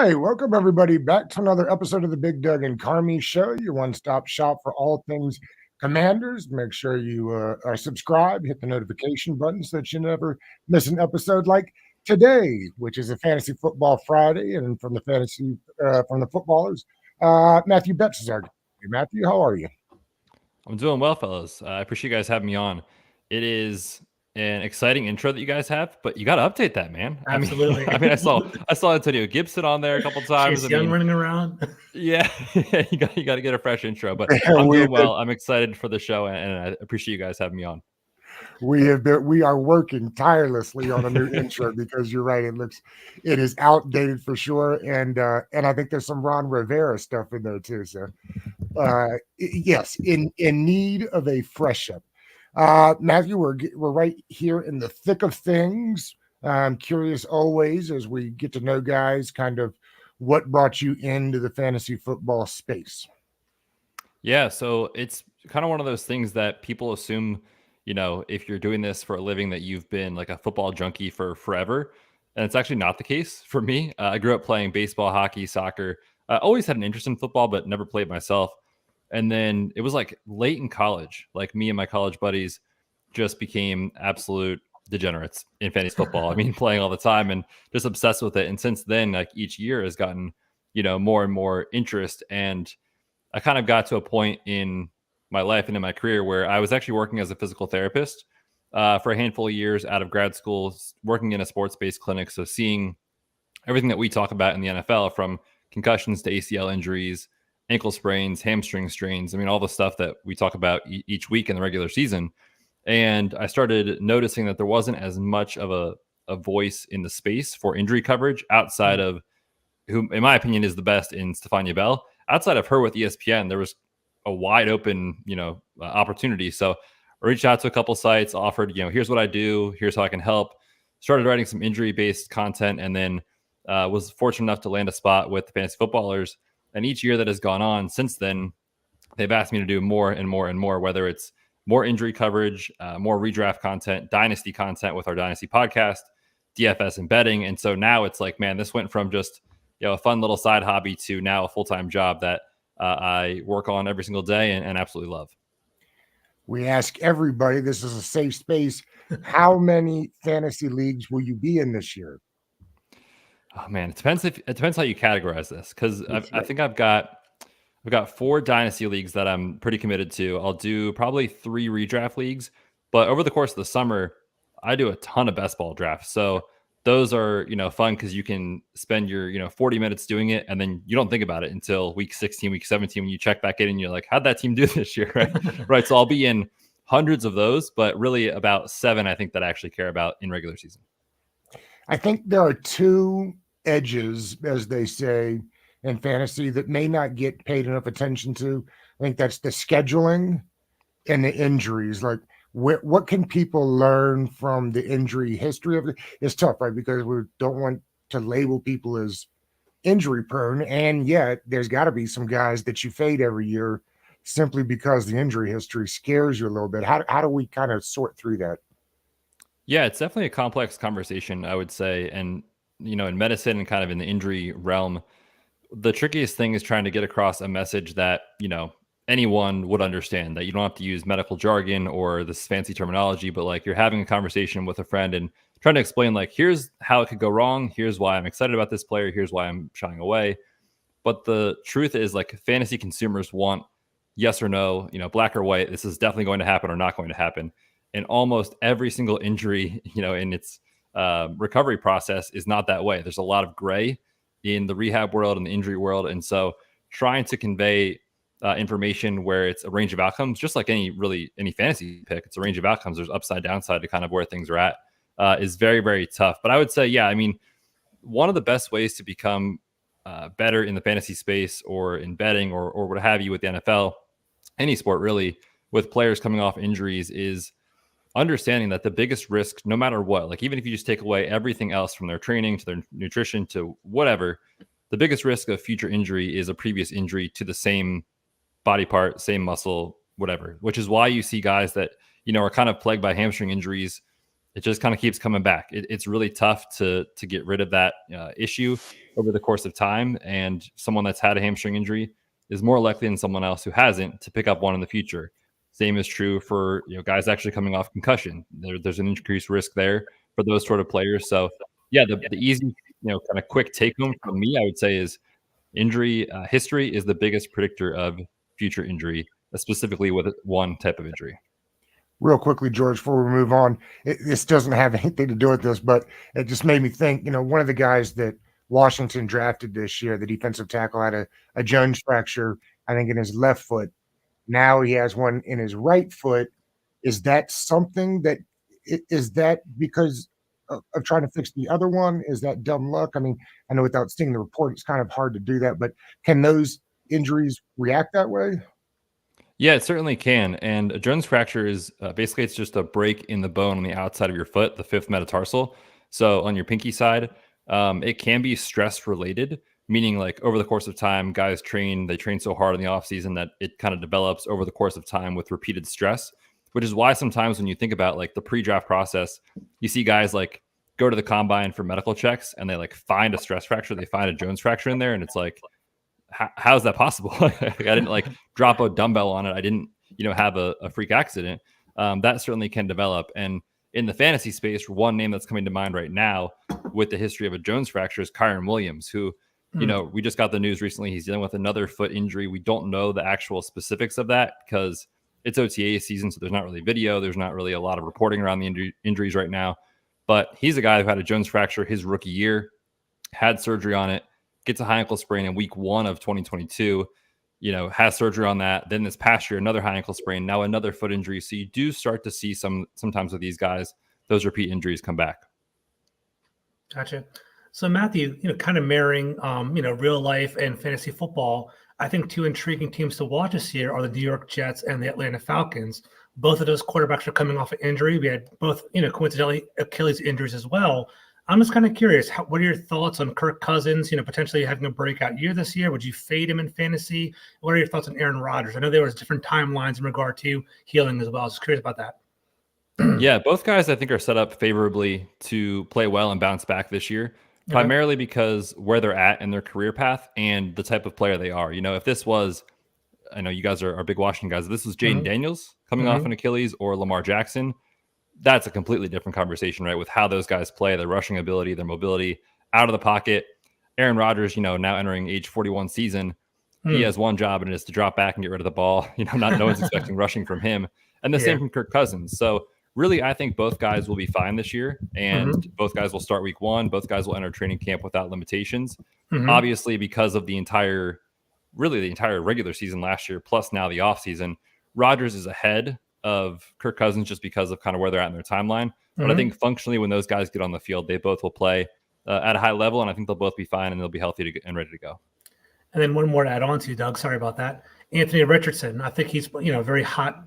right, welcome everybody back to another episode of the Big Doug and Carmi Show, your one-stop shop for all things Commanders. Make sure you are subscribed, hit the notification button so that you never miss an episode like today, which is a Fantasy Football Friday, and from the footballers, Matthew Betz is our guest. Hey, Matthew, how are you? I'm doing well, fellas. I appreciate you guys having me on. It is an exciting intro that you guys have, but you got to update that, man. Absolutely. I saw Antonio Gibson on there a couple times. Chase Young running around. Yeah, you got to get a fresh intro. But I'm doing well. I'm excited for the show, and I appreciate you guys having me on. We are working tirelessly on a new intro because you're right. It is outdated for sure, and I think there's some Ron Rivera stuff in there too. So, yes, in need of a fresh up. Matthew, we're right here in the thick of things. I'm curious always as we get to know guys, kind of what brought you into the fantasy football space. Yeah, so it's kind of one of those things that people assume, if you're doing this for a living, that you've been like a football junkie for forever. And it's actually not the case for me. I grew up playing baseball, hockey, soccer. I always had an interest in football, but never played myself. And then it was like late in college, like me and my college buddies just became absolute degenerates in fantasy football. I mean, playing all the time and just obsessed with it. And since then, like each year has gotten, more and more interest. And I kind of got to a point in my life and in my career where I was actually working as a physical therapist for a handful of years out of grad school, working in a sports-based clinic. So seeing everything that we talk about in the NFL, from concussions to ACL injuries, ankle sprains, hamstring strains. I mean, all the stuff that we talk about each week in the regular season. And I started noticing that there wasn't as much of a voice in the space for injury coverage outside of who, in my opinion, is the best in Stephania Bell. Outside of her with ESPN, there was a wide open, opportunity. So I reached out to a couple sites, offered, here's what I do, here's how I can help. Started writing some injury-based content, and then was fortunate enough to land a spot with the Fantasy Footballers. And each year that has gone on since then, they've asked me to do more and more and more, whether it's more injury coverage, more redraft content, dynasty content with our dynasty podcast, DFS and betting. And so now it's like, man, this went from just, a fun little side hobby to now a full-time job that I work on every single day and absolutely love. We ask everybody, this is a safe space, how many fantasy leagues will you be in this year? Oh man, it depends how you categorize this, because I think I've got 4 dynasty leagues that I'm pretty committed to. I'll do probably 3 redraft leagues, but over the course of the summer, I do a ton of best ball drafts. So those are fun because you can spend your 40 minutes doing it, and then you don't think about it until week 16, week 17 when you check back in and you're like, how'd that team do this year, right? Right. So I'll be in hundreds of those, but really about 7 I think that I actually care about in regular season. I think there are 2 edges, as they say, in fantasy that may not get paid enough attention to. I think that's the scheduling and the injuries. Like, what can people learn from the injury history of it? It's tough, right? Because we don't want to label people as injury prone, and yet there's got to be some guys that you fade every year simply because the injury history scares you a little bit. How do we kind of sort through that? Yeah, it's definitely a complex conversation, I would say. And in medicine and kind of in the injury realm, the trickiest thing is trying to get across a message that, anyone would understand, that you don't have to use medical jargon or this fancy terminology, but like you're having a conversation with a friend and trying to explain, like, here's how it could go wrong. Here's why I'm excited about this player. Here's why I'm shying away. But the truth is, like, fantasy consumers want yes or no, black or white. This is definitely going to happen or not going to happen. And almost every single injury, in its recovery process is not that way. There's a lot of gray in the rehab world and the injury world. And so trying to convey information where it's a range of outcomes, just like any fantasy pick, it's a range of outcomes. There's upside, downside to kind of where things are at, is very, very tough. But I would say, yeah, I mean, one of the best ways to become better in the fantasy space or in betting or what have you with the NFL, any sport really, with players coming off injuries, is understanding that the biggest risk, no matter what, like even if you just take away everything else from their training to their nutrition to whatever, the biggest risk of future injury is a previous injury to the same body part, same muscle, whatever, which is why you see guys that, are kind of plagued by hamstring injuries it just kind of keeps coming back. It's really tough to get rid of that issue over the course of time. And someone that's had a hamstring injury is more likely than someone else who hasn't to pick up one in the future. Same is true for guys actually coming off concussion. There's an increased risk there for those sort of players. So yeah, the easy kind of quick take home for me, I would say, is injury history is the biggest predictor of future injury, specifically with one type of injury. Real quickly, George, before we move on, this doesn't have anything to do with this, but it just made me think, one of the guys that Washington drafted this year, the defensive tackle, had a Jones fracture, I think, in his left foot. Now he has one in his right foot. Is that something that is that because of trying to fix the other one? Is that dumb luck? I mean, I know without seeing the report, it's kind of hard to do that, but can those injuries react that way? Yeah, it certainly can. And a Jones fracture is basically it's just a break in the bone on the outside of your foot, the fifth metatarsal. So on your pinky side, it can be stress related, meaning like over the course of time, guys they train so hard in the off season that it kind of develops over the course of time with repeated stress, which is why sometimes when you think about like the pre-draft process, you see guys like go to the combine for medical checks and they like find a stress fracture, they find a Jones fracture in there, and it's like, how is that possible? I didn't like drop a dumbbell on it. I didn't, have a freak accident. That certainly can develop. And in the fantasy space, one name that's coming to mind right now with the history of a Jones fracture is Kyren Williams, who, we just got the news recently. He's dealing with another foot injury. We don't know the actual specifics of that because it's OTA season. So there's not really video. There's not really a lot of reporting around the injuries right now. But he's a guy who had a Jones fracture his rookie year, had surgery on it, gets a high ankle sprain in week 1 of 2022, has surgery on that. Then this past year, another high ankle sprain, now another foot injury. So you do start to see sometimes with these guys, those repeat injuries come back. Gotcha. So Matthew, kind of marrying, real life and fantasy football, I think two intriguing teams to watch this year are the New York Jets and the Atlanta Falcons. Both of those quarterbacks are coming off an injury. We had both, coincidentally, Achilles injuries as well. I'm just kind of curious, what are your thoughts on Kirk Cousins, potentially having a breakout year this year? Would you fade him in fantasy? What are your thoughts on Aaron Rodgers? I know there was different timelines in regard to healing as well. I was curious about that. Yeah, both guys I think are set up favorably to play well and bounce back this year, primarily because where they're at in their career path and the type of player they are. If this was, I know you guys are big Washington guys, if this was Jaden Daniels coming off an Achilles or Lamar Jackson, that's a completely different conversation, right? With how those guys play, their rushing ability, their mobility out of the pocket. Aaron Rodgers, now entering age 41 season, he has one job and it is to drop back and get rid of the ball. No one's expecting rushing from him. And the same from Kirk Cousins. So really, I think both guys will be fine this year and both guys will start week 1. Both guys will enter training camp without limitations. Obviously, because of the entire regular season last year, plus now the offseason, Rodgers is ahead of Kirk Cousins just because of kind of where they're at in their timeline. But I think functionally when those guys get on the field, they both will play at a high level, and I think they'll both be fine and they'll be healthy and ready to go. And then one more to add on to, Doug, sorry about that. Anthony Richardson, I think he's, very hot,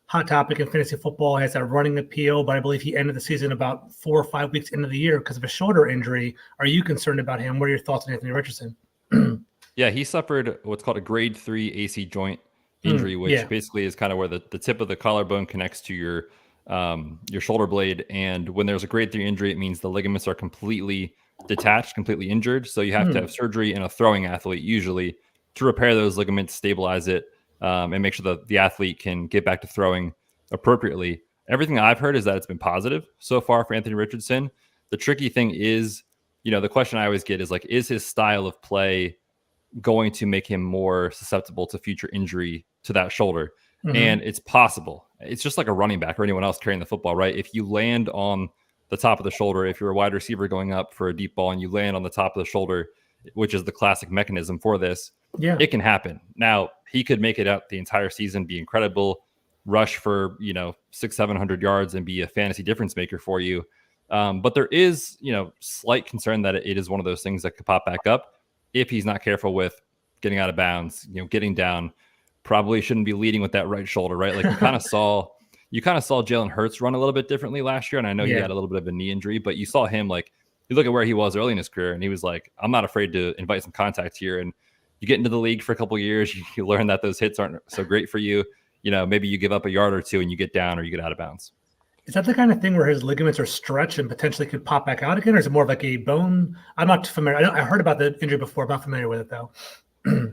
hot topic in fantasy football, has that running appeal, but I believe he ended the season about 4 or 5 weeks into the year because of a shoulder injury. Are you concerned about him? What are your thoughts on Anthony Richardson? Yeah, he suffered what's called a grade 3 AC joint injury, which basically is kind of where the tip of the collarbone connects to your shoulder blade. And when there's a grade 3 injury, it means the ligaments are completely detached, completely injured. So you have to have surgery in a throwing athlete usually to repair those ligaments, stabilize it, and make sure that the athlete can get back to throwing appropriately. Everything I've heard is that it's been positive so far for Anthony Richardson. The tricky thing is, the question I always get is like, is his style of play going to make him more susceptible to future injury to that shoulder? And it's possible. It's just like a running back or anyone else carrying the football, right? If you land on the top of the shoulder, if you're a wide receiver going up for a deep ball and you land on the top of the shoulder, which is the classic mechanism for this, it can happen. Now, he could make it out the entire season, be incredible, rush for 600-700 yards and be a fantasy difference maker for you. But there is slight concern that it is one of those things that could pop back up if he's not careful with getting out of bounds, getting down. Probably shouldn't be leading with that right shoulder, right? Like you kind of saw Jalen Hurts run a little bit differently last year. And I know he had a little bit of a knee injury, but you saw him, like, you look at where he was early in his career and he was like, I'm not afraid to invite some contact here. And you get into the league for a couple of years, you learn that those hits aren't so great for you. Maybe you give up a yard or two and you get down or you get out of bounds. Is that the kind of thing where his ligaments are stretched and potentially could pop back out again, or is it more of like a bone? I'm not familiar. I heard about the injury before. I'm not familiar with it though.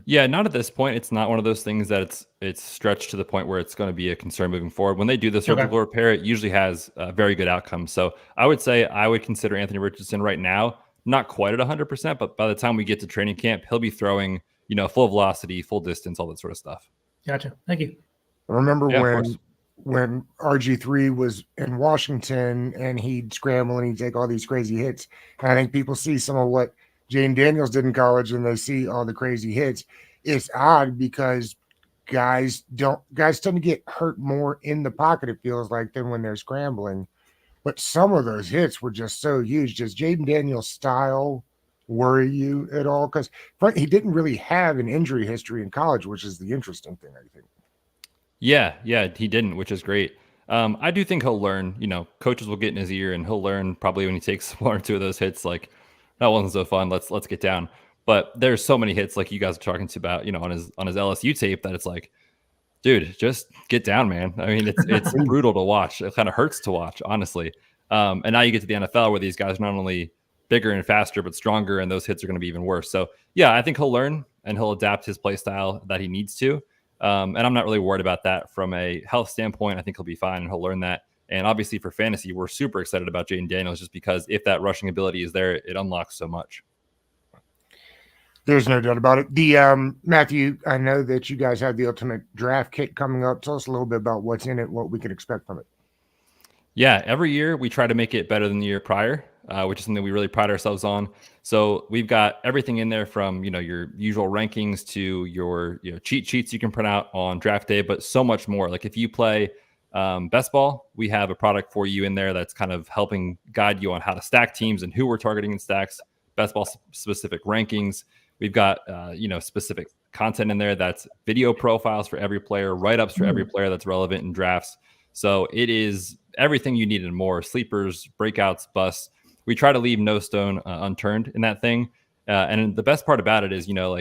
Yeah, not at this point. It's not one of those things that it's stretched to the point where it's going to be a concern moving forward. When they do the surgical repair, it usually has a very good outcome. So I would say I would consider Anthony Richardson right now not quite at 100%, but by the time we get to training camp, he'll be throwing, full velocity, full distance, all that sort of stuff. Gotcha. Thank you. I remember Yeah, when RG3 was in Washington and he'd scramble and he'd take all these crazy hits. And I think people see some of what Jaden Daniels did in college and they see all the crazy hits. It's odd because guys tend to get hurt more in the pocket, it feels like, than when they're scrambling. But some of those hits were just so huge. Does Jaden Daniels' style worry you at all? Because he didn't really have an injury history in college, which is the interesting thing, I think. Yeah, he didn't, which is great. I do think he'll learn. Coaches will get in his ear, and he'll learn probably when he takes one or two of those hits. Like, that wasn't so fun. Let's get down. But there's so many hits, like you guys are talking to about, on his LSU tape, that it's like, dude, just get down, man. I mean, it's brutal to watch. It kind of hurts to watch, honestly. And now you get to the NFL where these guys are not only bigger and faster, but stronger, and those hits are going to be even worse. So yeah, I think he'll learn and he'll adapt his play style that he needs to. And I'm not really worried about that from a health standpoint. I think he'll be fine and he'll learn that. And obviously for fantasy, we're super excited about Jaden Daniels just because if that rushing ability is there, it unlocks so much. There's no doubt about it. The Matthew, I know that you guys have the ultimate draft kit coming up. Tell us a little bit about what's in it, what we can expect from it. Yeah, every year we try to make it better than the year prior, which is something we really pride ourselves on. So we've got everything in there from, your usual rankings to your cheat sheets you can print out on draft day, but so much more. Like if you play best ball, we have a product for you in there that's kind of helping guide you on how to stack teams and who we're targeting in stacks, best ball specific rankings. We've got, specific content in there that's video profiles for every player, write-ups for every player that's relevant in drafts. So it is everything you need and more. Sleepers, breakouts, busts. We try to leave no stone unturned in that thing. And the best part about it is, no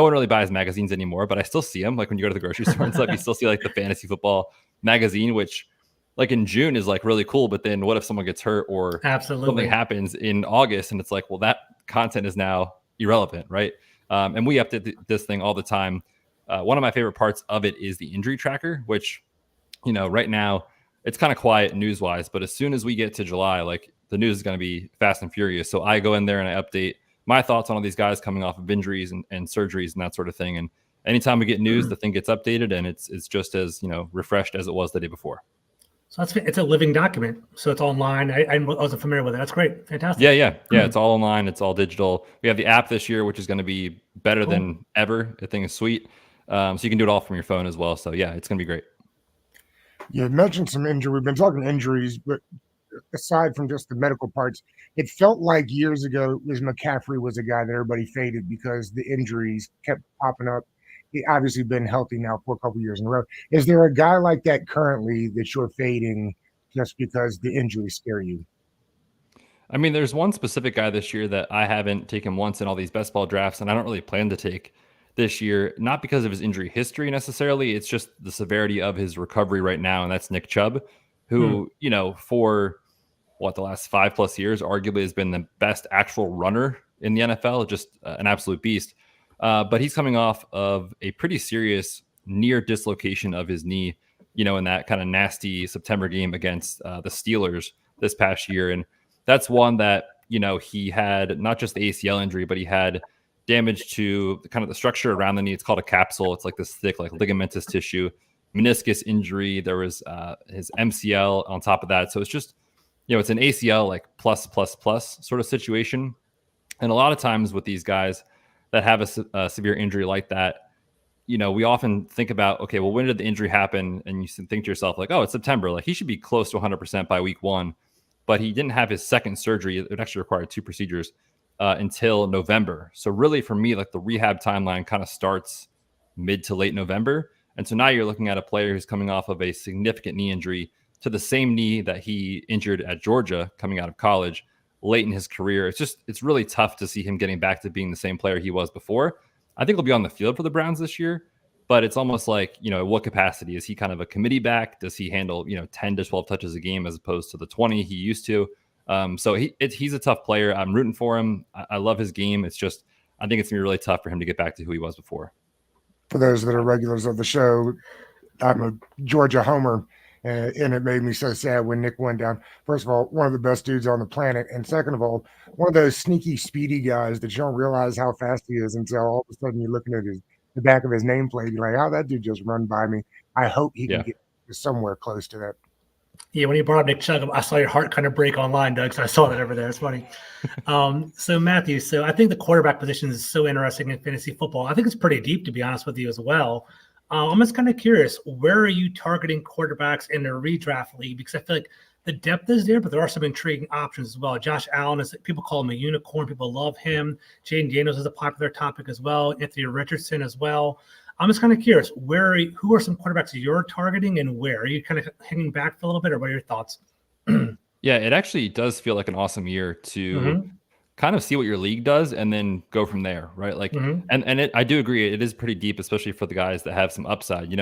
one really buys magazines anymore, but I still see them. Like when you go to the grocery store and stuff, you still see like the fantasy football magazine, which like in June is like really cool. But then what if someone gets hurt or something happens in August? And it's like, well, that content is now irrelevant, right? And we update this thing all the time. One of my favorite parts of it is the injury tracker, which, right now it's kind of quiet news-wise, but as soon as we get to July, like the news is going to be fast and furious. So I go in there and I update my thoughts on all these guys coming off of injuries and surgeries and that sort of thing. And anytime we get news, the thing gets updated and it's just as, refreshed as it was the day before. So it's a living document. So it's online. I wasn't familiar with it. That's great. Fantastic. Yeah. It's all online. It's all digital. We have the app this year, which is going to be better than ever. The thing is sweet. So you can do it all from your phone as well. So yeah, it's going to be great. You mentioned some injury. We've been talking injuries, but aside from just the medical parts, it felt like years ago McCaffrey was a guy that everybody faded because the injuries kept popping up. He's obviously been healthy now for a couple of years in a row. Is there a guy like that currently that you're fading just because the injuries scare you? I mean, there's one specific guy this year that I haven't taken once in all these best ball drafts, and I don't really plan to take this year, not because of his injury history necessarily. It's just the severity of his recovery right now, and that's Nick Chubb, who, for the last 5+ years, arguably has been the best actual runner in the NFL, just an absolute beast. But he's coming off of a pretty serious near dislocation of his knee, in that kind of nasty September game against the Steelers this past year. And that's one that, he had not just the ACL injury, but he had damage to kind of the structure around the knee. It's called a capsule. It's like this thick, like ligamentous tissue, meniscus injury. There was his MCL on top of that. So it's just, it's an ACL like plus sort of situation. And a lot of times with these guys that have a severe injury like that, we often think about, okay, well, when did the injury happen? And you think to yourself like, oh, it's September. Like he should be close to 100% by week 1, but he didn't have his second surgery. It actually required 2 procedures until November. So really for me, like the rehab timeline kind of starts mid to late November. And so now you're looking at a player who's coming off of a significant knee injury to the same knee that he injured at Georgia coming out of college late in his career. It's really tough to see him getting back to being the same player he was before. I think he'll be on the field for the Browns this year, but it's almost like, what capacity? Is he kind of a committee back? Does he handle, 10 to 12 touches a game as opposed to the 20 he used to? So he's a tough player. I'm rooting for him. I love his game. It's just, I think it's going to be really tough for him to get back to who he was before. For those that are regulars of the show, I'm a Georgia homer, and it made me so sad when Nick went down. First of all, one of the best dudes on the planet. And second of all, one of those sneaky, speedy guys that you don't realize how fast he is until all of a sudden you're looking at the back of his nameplate. You're like, how that dude just run by me. I hope he can get somewhere close to that. Yeah, when you brought up Nick Chubb, I saw your heart kind of break online, Doug. So I saw that over there. It's funny. So Matthew, I think the quarterback position is so interesting in fantasy football. I think it's pretty deep, to be honest with you, as well. I'm just kind of curious, where are you targeting quarterbacks in the redraft league? Because I feel like the depth is there, but there are some intriguing options as well. Josh Allen, people call him a unicorn. People love him. Jaden Daniels is a popular topic as well. Anthony Richardson as well. I'm just kind of curious, who are some quarterbacks you're targeting and where? Are you kind of hanging back for a little bit, or what are your thoughts? Yeah, it actually does feel like an awesome year to kind of see what your league does and then go from there, right? Like, I do agree, it is pretty deep, especially for the guys that have some upside.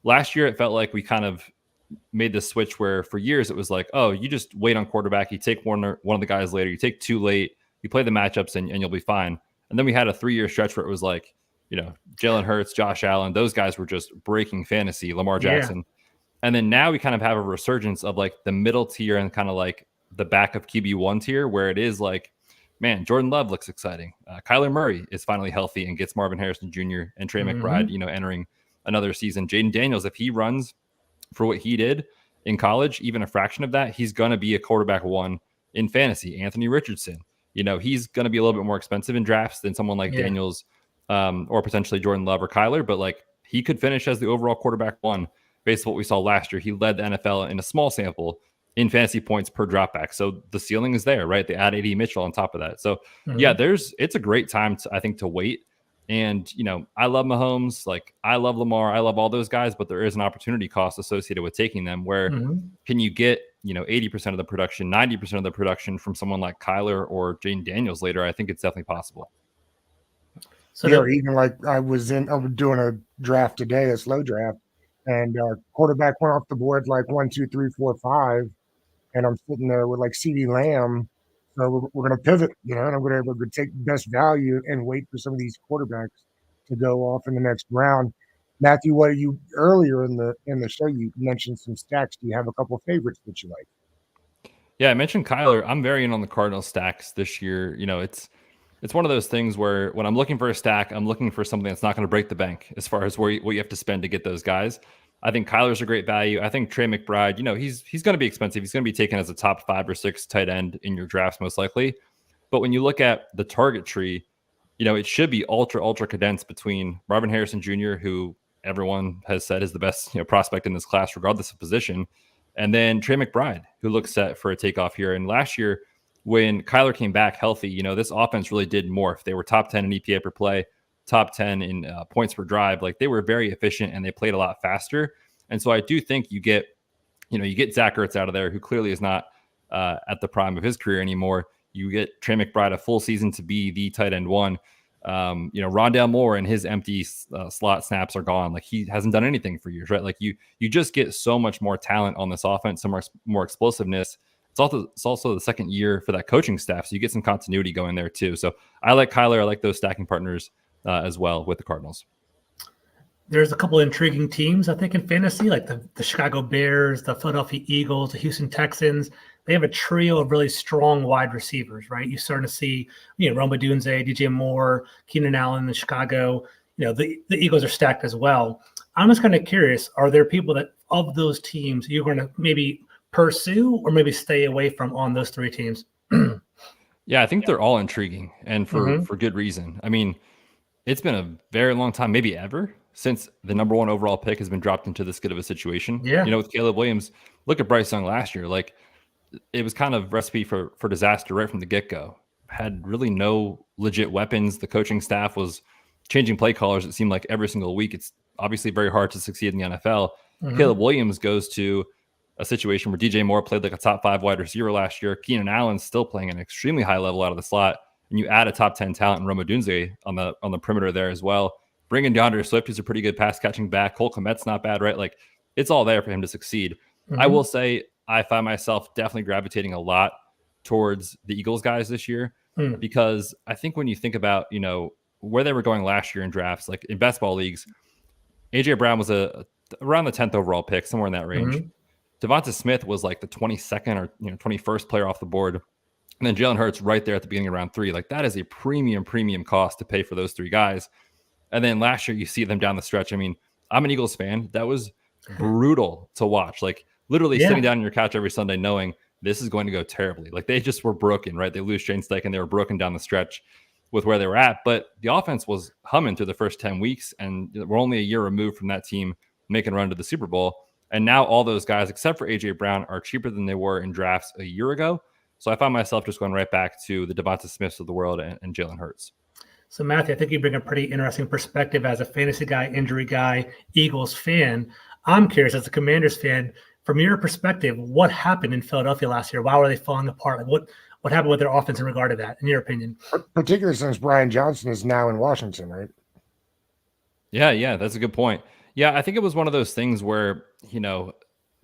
Last year it felt like we kind of made this switch where for years it was like, oh, you just wait on quarterback, you take one of the guys later, you take two late, you play the matchups and you'll be fine. And then we had a 3-year stretch where it was like, Jalen Hurts, Josh Allen, those guys were just breaking fantasy, Lamar Jackson. Yeah. And then now we kind of have a resurgence of like the middle tier and kind of like the back of QB1 tier where it is like, man, Jordan Love looks exciting. Kyler Murray is finally healthy and gets Marvin Harrison Jr. and Trey McBride, entering another season. Jaden Daniels, if he runs for what he did in college, even a fraction of that, he's going to be a quarterback one in fantasy. Anthony Richardson, he's going to be a little bit more expensive in drafts than someone like Daniels or potentially Jordan Love or Kyler, but like he could finish as the overall quarterback one based on what we saw last year. He led the NFL in a small sample in fantasy points per dropback. So the ceiling is there, right? They add A.D. Mitchell on top of that. So it's a great time to wait. And, I love Mahomes. Like I love Lamar. I love all those guys, but there is an opportunity cost associated with taking them where can you get, 80% of the production, 90% of the production from someone like Kyler or Jaden Daniels later? I think it's definitely possible. So even like I was doing a draft today, a slow draft, and quarterback went off the board like 1, 2, 3, 4, 5. And I'm sitting there with like CeeDee Lamb. So we're going to pivot, and I'm going to take best value and wait for some of these quarterbacks to go off in the next round. Matthew, what are you earlier in the show? You mentioned some stacks. Do you have a couple of favorites that you like? Yeah, I mentioned Kyler. I'm very in on the Cardinal stacks this year. It's one of those things where when I'm looking for a stack, I'm looking for something that's not going to break the bank as far as what you have to spend to get those guys. I think Kyler's a great value. I think Trey McBride, he's going to be expensive. He's going to be taken as a top 5 or 6 tight end in your drafts, most likely. But when you look at the target tree, it should be ultra condensed between Marvin Harrison Jr., who everyone has said is the best prospect in this class, regardless of position, and then Trey McBride, who looks set for a takeoff here. And last year, when Kyler came back healthy, this offense really did morph. They were top 10 in EPA per play, top 10 in points per drive. Like they were very efficient and they played a lot faster. And so I do think you get Zach Ertz out of there, who clearly is not at the prime of his career anymore. You get Trey McBride a full season to be the tight end one. Rondale Moore and his empty slot snaps are gone. Like he hasn't done anything for years, right? Like you just get so much more talent on this offense, so much more explosiveness. It's also the second year for that coaching staff, so you get some continuity going there too. So I like Kyler. I like those stacking partners as well with the Cardinals. There's a couple of intriguing teams, I think, in fantasy, like the Chicago Bears, the Philadelphia Eagles, the Houston Texans. They have a trio of really strong wide receivers, right? You're starting to see, Rome Odunze, DJ Moore, Keenan Allen in Chicago. The Eagles are stacked as well. I'm just kind of curious, are there people that of those teams you're going to maybe pursue or maybe stay away from on those 3 teams? Yeah, I think they're all intriguing and for good reason. I mean, it's been a very long time, maybe ever, since the number 1 overall pick has been dropped into this good of a situation. Yeah. With Caleb Williams, look at Bryce Young last year. Like it was kind of recipe for disaster right from the get-go. Had really no legit weapons. The coaching staff was changing play callers, it seemed like every single week. It's obviously very hard to succeed in the NFL. Caleb Williams goes to a situation where DJ Moore played like a top 5 wide receiver last year. Keenan Allen's still playing an extremely high level out of the slot. And you add a top 10 talent in Rome Odunze on the perimeter there as well. bringing DeAndre Swift, who's a pretty good pass catching back. Cole Kmet's not bad, right? Like it's all there for him to succeed. I will say I find myself definitely gravitating a lot towards the Eagles guys this year because I think when you think about, where they were going last year in drafts, like in best ball leagues, AJ Brown was around the 10th overall pick, somewhere in that range. Devonta Smith was like the 22nd or 21st player off the board. And then Jalen Hurts right there at the beginning of round 3. Like that is a premium cost to pay for those 3 guys. And then last year you see them down the stretch. I mean, I'm an Eagles fan. That was brutal to watch. Like literally sitting down on your couch every Sunday knowing this is going to go terribly. Like they just were broken, right? They lose Shane Steichen. They were broken down the stretch with where they were at. But the offense was humming through the first 10 weeks. And we're only a year removed from that team making a run to the Super Bowl. And now all those guys, except for AJ Brown, are cheaper than they were in drafts a year ago. So I find myself just going right back to the Devonta Smiths of the world and Jalen Hurts. So Matthew, I think you bring a pretty interesting perspective as a fantasy guy, injury guy, Eagles fan. I'm curious, as a Commanders fan, from your perspective, what happened in Philadelphia last year? Why were they falling apart? Like what happened with their offense in regard to that, in your opinion? Particularly since Brian Johnson is now in Washington, right? Yeah, that's a good point. Yeah, I think it was one of those things where,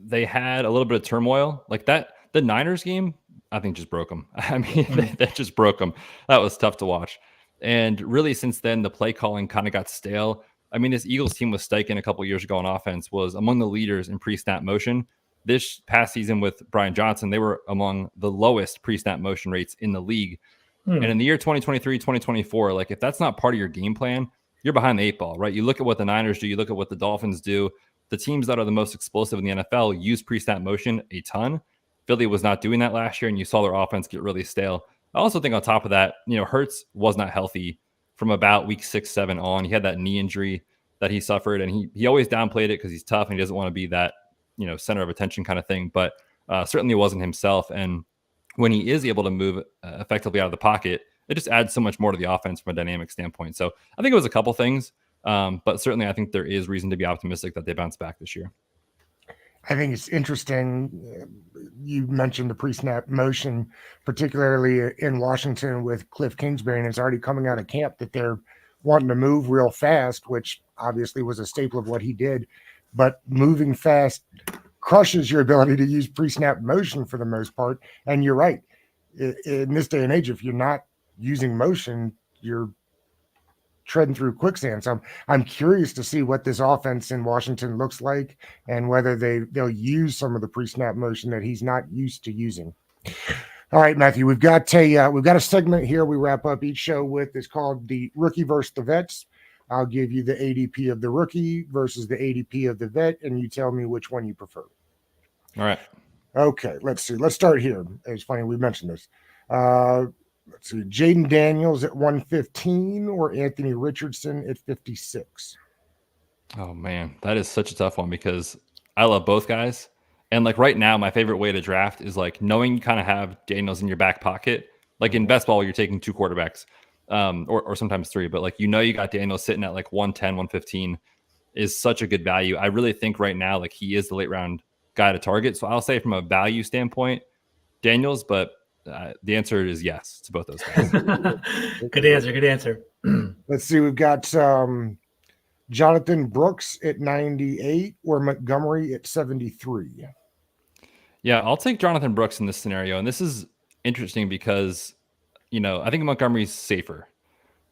they had a little bit of turmoil like that. The Niners game, I think just broke them. I mean, that just broke them. That was tough to watch. And really since then, the play calling kind of got stale. I mean, this Eagles team with Steichen a couple years ago on offense was among the leaders in pre-snap motion. This past season with Brian Johnson, they were among the lowest pre-snap motion rates in the league. And in the year 2023, 2024, like if that's not part of your game plan, you're behind the 8 ball, right? You look at what the Niners do, you look at what the Dolphins do. The teams that are the most explosive in the NFL use pre-snap motion a ton. Philly was not doing that last year, and you saw their offense get really stale. I also think on top of that, Hurts was not healthy from about week 6, 7 on. He had that knee injury that he suffered, and he always downplayed it because he's tough and he doesn't want to be that, center of attention kind of thing. But certainly wasn't himself. And when he is able to move effectively out of the pocket, it just adds so much more to the offense from a dynamic standpoint. So I think it was a couple things, but certainly I think there is reason to be optimistic that they bounce back this year. I think it's interesting. You mentioned the pre-snap motion, particularly in Washington with Cliff Kingsbury, and it's already coming out of camp that they're wanting to move real fast, which obviously was a staple of what he did. But moving fast crushes your ability to use pre-snap motion for the most part. And you're right. In this day and age, if you're not using motion, you're treading through quicksand. So I'm curious to see what this offense in Washington looks like and whether they'll use some of the pre-snap motion that he's not used to using. All right, Matthew, we've got a segment here we wrap up each show with. It's called the Rookie versus the Vets. I'll give you the ADP of the rookie versus the ADP of the vet, and you tell me which one you prefer. All right. Okay, let's see. Let's start here. It's funny we mentioned this. Let's see, Jaden Daniels at 115 or Anthony Richardson at 56? Oh, man, that is such a tough one because I love both guys. And like right now, my favorite way to draft is like knowing you kind of have Daniels in your back pocket. Like in best ball, you're taking 2 quarterbacks or sometimes 3. But like, you got Daniels sitting at like 110, 115 is such a good value. I really think right now, like he is the late round guy to target. So I'll say from a value standpoint, Daniels, but the answer is yes to both those guys. Good answer. Let's see. We've got Jonathan Brooks at 98 or Montgomery at 73. Yeah, I'll take Jonathan Brooks in this scenario. And this is interesting because, I think Montgomery's safer.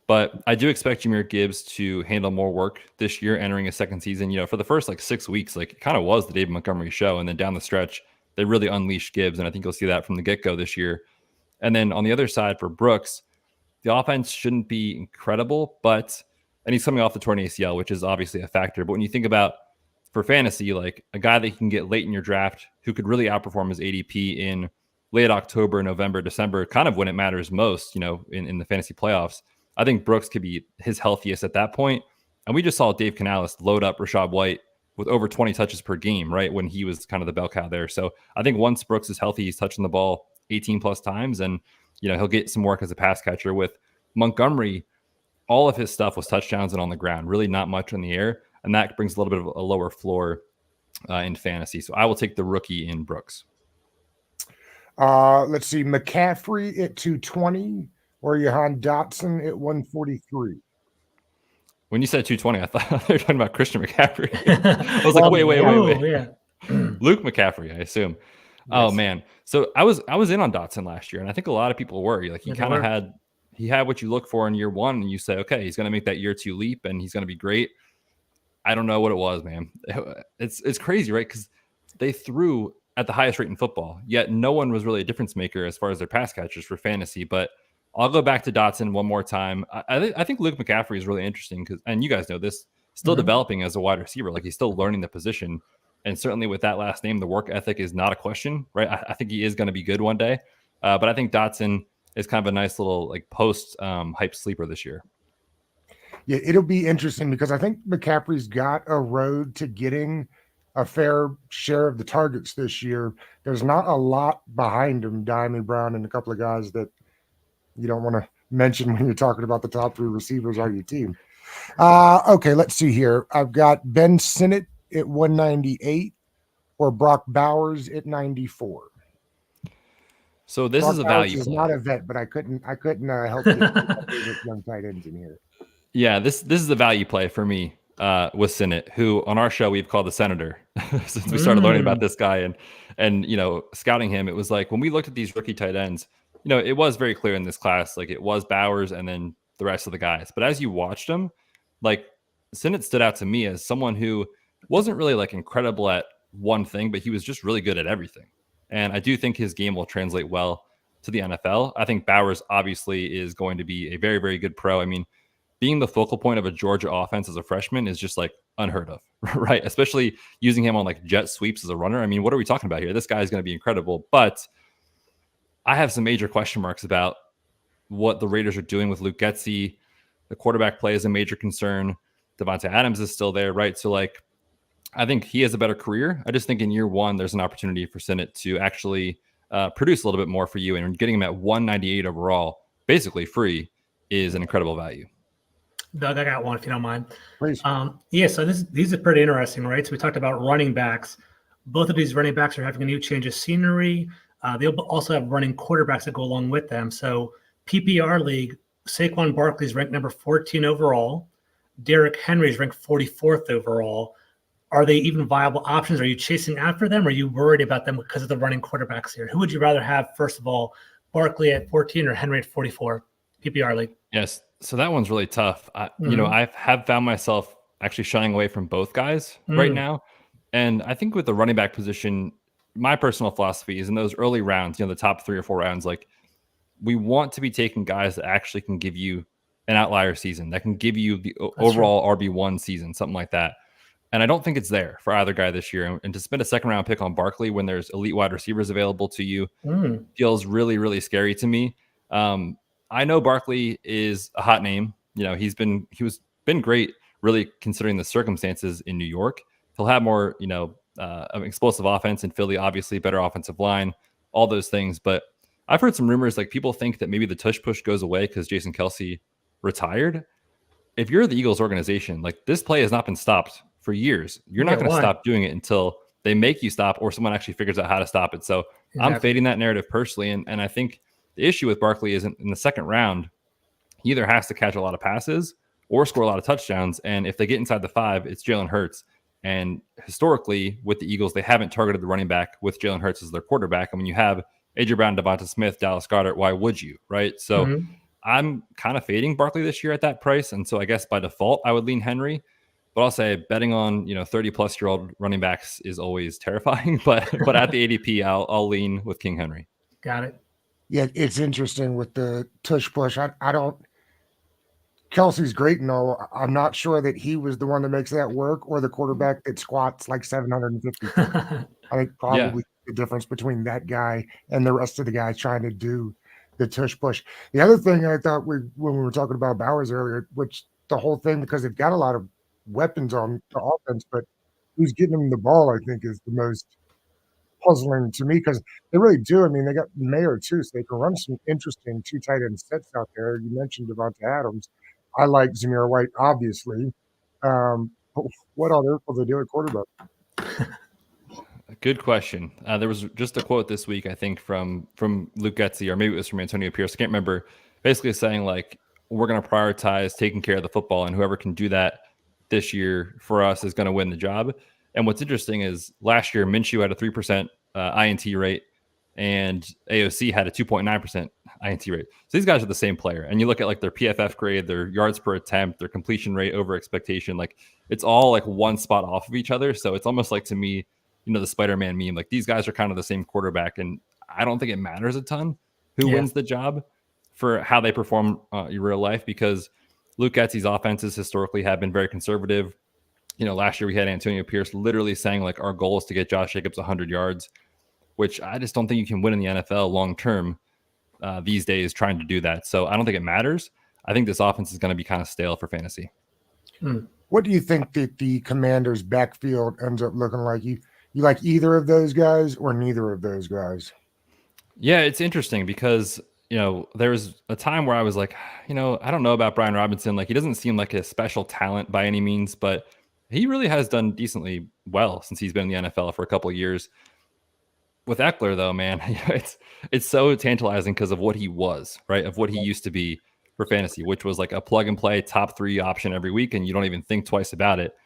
But I do expect Jahmyr Gibbs to handle more work this year entering a second season. For the first 6 weeks, it kind of was the David Montgomery show. And then down the stretch, they really unleashed Gibbs, and I think you'll see that from the get-go this year. And then on the other side for Brooks, the offense shouldn't be incredible, and he's coming off the torn ACL, which is obviously a factor. But when you think about for fantasy, like a guy that you can get late in your draft who could really outperform his ADP in late October, November, December, kind of when it matters most, in the fantasy playoffs, I think Brooks could be his healthiest at that point. And we just saw Dave Canales load up Rachaad White with over 20 touches per game, right, when he was kind of the bell cow there. So I think once Brooks is healthy, he's touching the ball 18 plus times, and he'll get some work as a pass catcher. With Montgomery, all of his stuff was touchdowns and on the ground, really not much in the air, and that brings a little bit of a lower floor in fantasy. So I will take the rookie in Brooks. Let's see, McCaffrey at 220 or Jahan Dotson at 143. When you said 220, I thought they were talking about Christian McCaffrey. I was like, wait. Yeah. Luke McCaffrey, I assume. Oh Yes. man. So I was in on Dotson last year, and I think a lot of people were. Like, Yeah, they were. he had what you look for in year one, and you say, okay, he's going to make that year two leap, and he's going to be great. I don't know what it was, man. It's crazy, right? Because they threw at the highest rate in football, yet no one was really a difference maker as far as their pass catchers for fantasy. But I'll go back to Dotson one more time. I think Luke McCaffrey is really interesting because, and you guys know this, still developing as a wide receiver. Like, he's still learning the position. And certainly with that last name, the work ethic is not a question, right? I think he is going to be good one day. But I think Dotson is kind of a nice little like post hype sleeper this year. Yeah, it'll be interesting because I think McCaffrey's got a road to getting a fair share of the targets this year. There's not a lot behind him, Diamond Brown and a couple of guys that you don't want to mention when you're talking about the top three receivers on your team. Okay, let's see here. I've got Ben Sinnott at 198 or Brock Bowers at 94. So this Brock is a Bowers value is play. not a vet, but I couldn't help get young tight ends in here. Yeah, this is a value play for me with Sinnott, who on our show we've called the Senator since we started learning about this guy and scouting him. It was like when we looked at these rookie tight ends, it was very clear in this class, like it was Bowers and then the rest of the guys. But as you watched him, like Sinnott stood out to me as someone who wasn't really like incredible at one thing, but he was just really good at everything. And I do think his game will translate well to the NFL. I think Bowers obviously is going to be a very, very good pro. I mean, being the focal point of a Georgia offense as a freshman is just like unheard of, right? Especially using him on like jet sweeps as a runner. I mean, what are we talking about here? This guy is going to be incredible. But I have some major question marks about what the Raiders are doing with Luke Getsy. The quarterback play is a major concern. Devontae Adams is still there, right? So like, I think he has a better career. I just think in year one, there's an opportunity for Sinnott to actually produce a little bit more for you. And getting him at 198 overall, basically free, is an incredible value. Doug, I got one if you don't mind. Please. So these are pretty interesting, right? So we talked about running backs. Both of these running backs are having a new change of scenery. They'll also have running quarterbacks that go along with them. So PPR league, Saquon Barkley's ranked number 14 overall. Derrick Henry's ranked 44th overall. Are they even viable options? Are you chasing after them? Or are you worried about them because of the running quarterbacks here? Who would you rather have, first of all, Barkley at 14 or Henry at 44? PPR league. Yes. So that one's really tough. I have found myself actually shying away from both guys right now. And I think with the running back position, my personal philosophy is in those early rounds, the top 3 or 4 rounds, like we want to be taking guys that actually can give you an outlier season, that can give you the overall RB1 season, something like that. And I don't think it's there for either guy this year. And to spend a second round pick on Barkley when there's elite wide receivers available to you feels really, really scary to me. I know Barkley is a hot name. He was been great, really considering the circumstances in New York. He'll have more, an explosive offense in Philly, obviously better offensive line, all those things. But I've heard some rumors, like people think that maybe the tush push goes away because Jason Kelce retired. If you're the Eagles organization, like this play has not been stopped for years. You're not going to stop doing it until they make you stop or someone actually figures out how to stop it. So I'm fading that narrative personally. And I think the issue with Barkley is in the second round, he either has to catch a lot of passes or score a lot of touchdowns. And if they get inside the 5, it's Jalen Hurts. And historically, with the Eagles, they haven't targeted the running back with Jalen Hurts as their quarterback. And when you have A.J. Brown, Devonta Smith, Dallas Goedert, why would you, right? So I'm kind of fading Barkley this year at that price. And so I guess by default, I would lean Henry. But I'll say betting on 30-plus-year-old running backs is always terrifying. But at the ADP, I'll lean with King Henry. Got it. Yeah, it's interesting with the tush push. I don't. Kelsey's great and all. I'm not sure that he was the one that makes that work or the quarterback that squats like 750. I think probably the difference between that guy and the rest of the guys trying to do the tush push. The other thing I thought when we were talking about Bowers earlier, which the whole thing, because they've got a lot of weapons on the offense, but who's getting them the ball, I think, is the most puzzling to me because they really do. I mean, they got Mayer too, so they can run some interesting 2 tight end sets out there. You mentioned Devontae Adams. I like Zamir White, obviously. But what on earth will they do at quarterback? Good question. There was just a quote this week, I think, from Luke Getsy, or maybe it was from Antonio Pierce. I can't remember. Basically saying, like, we're going to prioritize taking care of the football, and whoever can do that this year for us is going to win the job. And what's interesting is last year, Minshew had a 3% INT rate, and AOC had a 2.9% INT rate. So these guys are the same player. And you look at like their PFF grade, their yards per attempt, their completion rate over expectation, like it's all like one spot off of each other. So it's almost like, to me, the Spider-Man meme, like these guys are kind of the same quarterback. And I don't think it matters a ton who wins the job for how they perform in real life, because Luke Getsy's offenses historically have been very conservative. Last year we had Antonio Pierce literally saying like our goal is to get Josh Jacobs 100 yards, which I just don't think you can win in the NFL long term these days trying to do that. So I don't think it matters. I think this offense is going to be kind of stale for fantasy. What do you think that the Commanders' backfield ends up looking like? You like either of those guys or neither of those guys? Yeah, it's interesting because there was a time where I was like, I don't know about Brian Robinson. Like, he doesn't seem like a special talent by any means, but he really has done decently well since he's been in the NFL for a couple of years. With Eckler, though, man, it's so tantalizing because of what he was, right? Of what he used to be for fantasy, which was like a plug and play top 3 option every week, and you don't even think twice about it.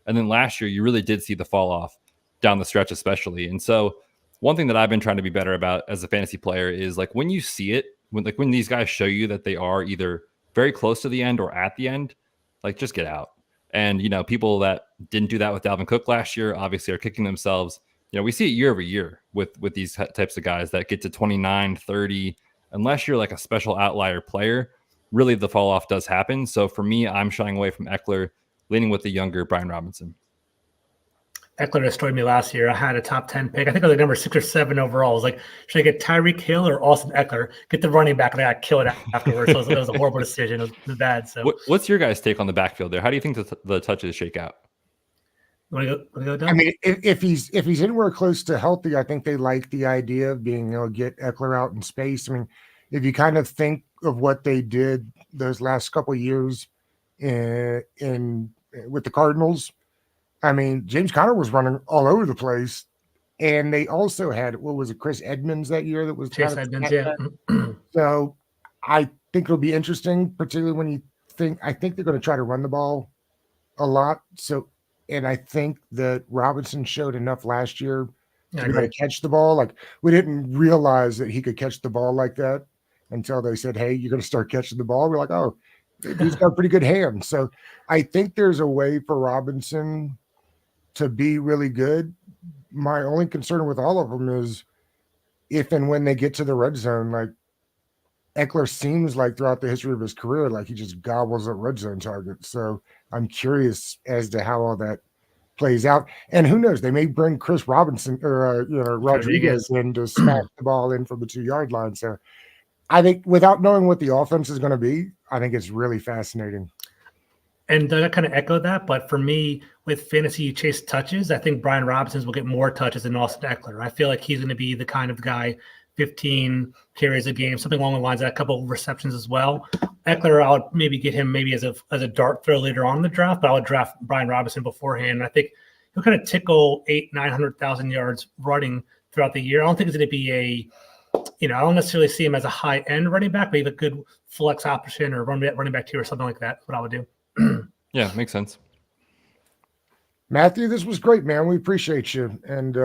And then last year, you really did see the fall off down the stretch, especially. And so one thing that I've been trying to be better about as a fantasy player is like when you see it, when these guys show you that they are either very close to the end or at the end, like just get out. And, people that didn't do that with Dalvin Cook last year obviously are kicking themselves. We see it year over year with these types of guys that get to 29, 30, unless you're like a special outlier player, really the fall off does happen. So for me, I'm shying away from Eckler, leaning with the younger Brian Robinson. Eckler destroyed me last year. I had a top 10 pick. I think I was like number 6 or 7 overall. I was like, should I get Tyreek Hill or Austin Eckler? Get the running back, and I got killed afterwards. So it was a horrible decision. It was bad. So what's your guys' take on the backfield there? How do you think the touches shake out? Want to go down? I mean, if he's anywhere close to healthy, I think they like the idea of being able to get Eckler out in space. I mean, if you kind of think of what they did those last couple of years in with the Cardinals, I mean, James Conner was running all over the place, and they also had, what was it, Chris Edmonds that year that was Chase Edmonds, yeah. So I think it'll be interesting, particularly when I think they're going to try to run the ball a lot. So. And I think that Robinson showed enough last year to be able to catch the ball. Like, we didn't realize that he could catch the ball like that until they said, hey, you're going to start catching the ball. We're like, oh, he's got a pretty good hand. So I think there's a way for Robinson to be really good. My only concern with all of them is if and when they get to the red zone, like Eckler seems like throughout the history of his career, like he just gobbles up red zone targets. So I'm curious as to how all that plays out. And who knows, they may bring Chris Robinson or Rodriguez in to smack the ball in from the 2-yard line. So I think without knowing what the offense is going to be, I think it's really fascinating. And I kind of echo that, but for me, with fantasy, you chase touches. I think Brian Robinson will get more touches than Austin Eckler. I feel like he's going to be the kind of guy, 15 carries a game, something along the lines of a couple of receptions as well. Eckler, I would maybe get him maybe as a dart throw later on in the draft, but I would draft Brian Robinson beforehand. And I think he'll kind of tickle 800,000-900,000 yards running throughout the year. I don't think it's going to be I don't necessarily see him as a high-end running back, but he's a good flex option or running back 2 or something like that. What I would do. Yeah, makes sense. Matthew, this was great, man. We appreciate you. And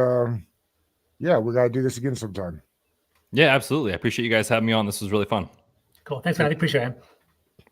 yeah, we got to do this again sometime. Yeah, absolutely. I appreciate you guys having me on. This was really fun. Cool. Thanks, Matthew. Appreciate it.